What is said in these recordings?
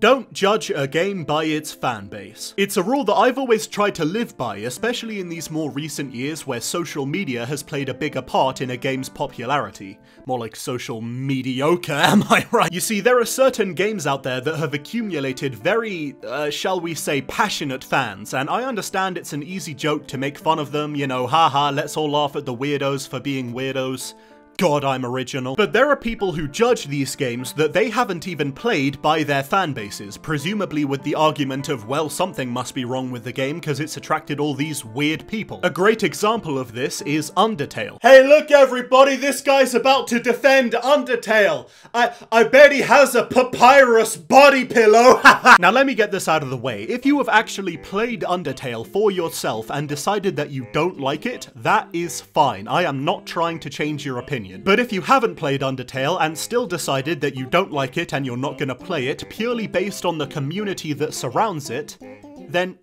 Don't judge a game by its fan base. It's a rule that I've always tried to live by, especially in these more recent years where social media has played a bigger part in a game's popularity. More like social mediocre, am I right? You see, there are certain games out there that have accumulated very, shall we say, passionate fans, and I understand it's an easy joke to make fun of them, you know, haha, let's all laugh at the weirdos for being weirdos. God, I'm original. But there are people who judge these games that they haven't even played by their fan bases, presumably with the argument of, well, something must be wrong with the game because it's attracted all these weird people. A great example of this is Undertale. Hey, look everybody, this guy's about to defend Undertale. I bet he has a papyrus body pillow. Now let me get this out of the way. If you have actually played Undertale for yourself and decided that you don't like it, that is fine. I am not trying to change your opinion. But if you haven't played Undertale and still decided that you don't like it and you're not gonna play it purely based on the community that surrounds it, then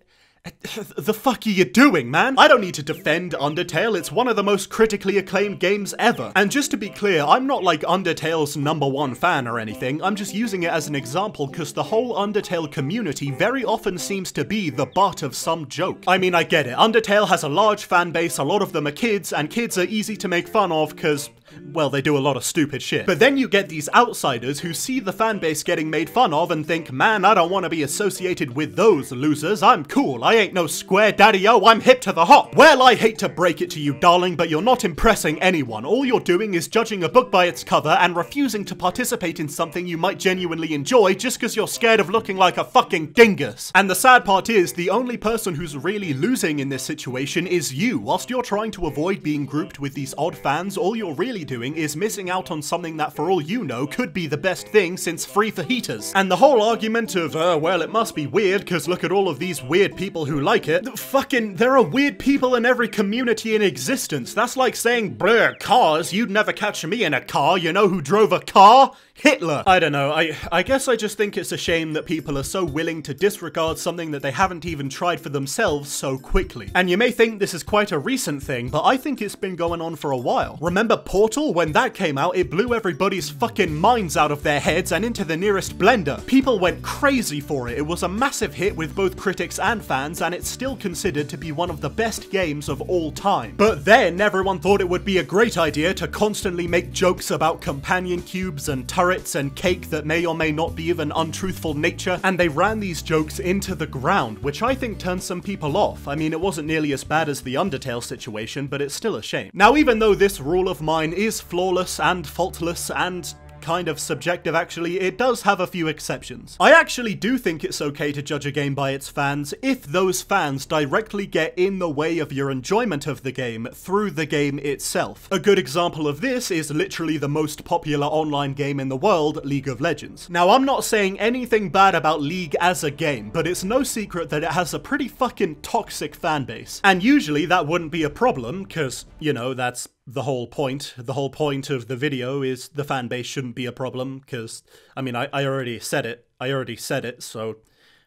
the fuck are you doing, man? I don't need to defend Undertale, it's one of the most critically acclaimed games ever. And just to be clear, I'm not like Undertale's #1 fan or anything, I'm just using it as an example because the whole Undertale community very often seems to be the butt of some joke. I mean, I get it, Undertale has a large fan base, a lot of them are kids, and kids are easy to make fun of because, well, they do a lot of stupid shit. But then you get these outsiders who see the fanbase getting made fun of and think, man, I don't want to be associated with those losers, I'm cool, I ain't no square daddy-o, I'm hip to the hop. Well, I hate to break it to you, darling, but you're not impressing anyone. All you're doing is judging a book by its cover and refusing to participate in something you might genuinely enjoy just because you're scared of looking like a fucking dingus. And the sad part is, the only person who's really losing in this situation is you. Whilst you're trying to avoid being grouped with these odd fans, all you're really doing is missing out on something that, for all you know, could be the best thing since free fajitas. And the whole argument of, well, it must be weird because look at all of these weird people who like it. Fucking, there are weird people in every community in existence. That's like saying, bleh, cars, you'd never catch me in a car. You know who drove a car? Hitler. I don't know, I guess I just think it's a shame that people are so willing to disregard something that they haven't even tried for themselves so quickly. And you may think this is quite a recent thing, but I think it's been going on for a while. Remember Portal? When that came out, it blew everybody's fucking minds out of their heads and into the nearest blender. People went crazy for it. It was a massive hit with both critics and fans, and it's still considered to be one of the best games of all time. But then everyone thought it would be a great idea to constantly make jokes about companion cubes and turrets and cake that may or may not be of an untruthful nature, and they ran these jokes into the ground, which I think turned some people off. I mean, it wasn't nearly as bad as the Undertale situation, but it's still a shame. Now, even though this rule of mine is flawless and faultless and kind of subjective actually, it does have a few exceptions. I actually do think it's okay to judge a game by its fans if those fans directly get in the way of your enjoyment of the game through the game itself. A good example of this is literally the most popular online game in the world, League of Legends. Now, I'm not saying anything bad about League as a game, but it's no secret that it has a pretty fucking toxic fan base. And usually that wouldn't be a problem, because, you know, that's the whole point. The whole point of the video is the fan base shouldn't be a problem, because, I mean, I already said it, so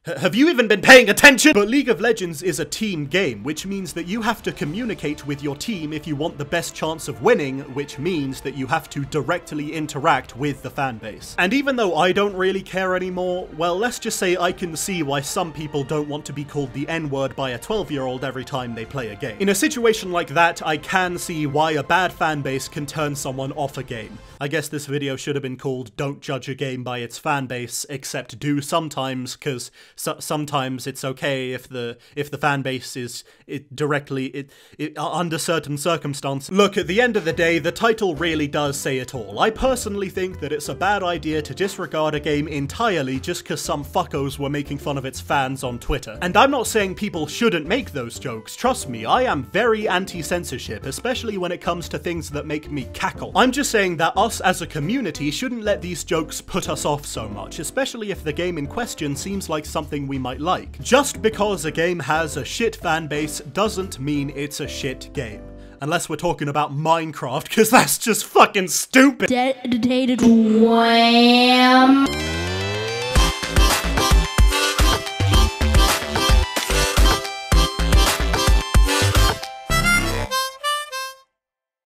have you even been paying attention? But League of Legends is a team game, which means that you have to communicate with your team if you want the best chance of winning, which means that you have to directly interact with the fan base. And even though I don't really care anymore, well, let's just say I can see why some people don't want to be called the N-word by a 12-year-old every time they play a game. In a situation like that, I can see why a bad fan base can turn someone off a game. I guess this video should have been called Don't Judge a Game by Its Fan Base, except do sometimes, because sometimes it's okay if the fan base is directly under certain circumstances. Look, at the end of the day, the title really does say it all. I personally think that it's a bad idea to disregard a game entirely just because some fuckos were making fun of its fans on Twitter. And I'm not saying people shouldn't make those jokes, trust me, I am very anti-censorship, especially when it comes to things that make me cackle. I'm just saying that us as a community shouldn't let these jokes put us off so much, especially if the game in question seems like something we might like. Just because a game has a shit fan base doesn't mean it's a shit game. Unless we're talking about Minecraft, because that's just fucking stupid. Dedicated wham.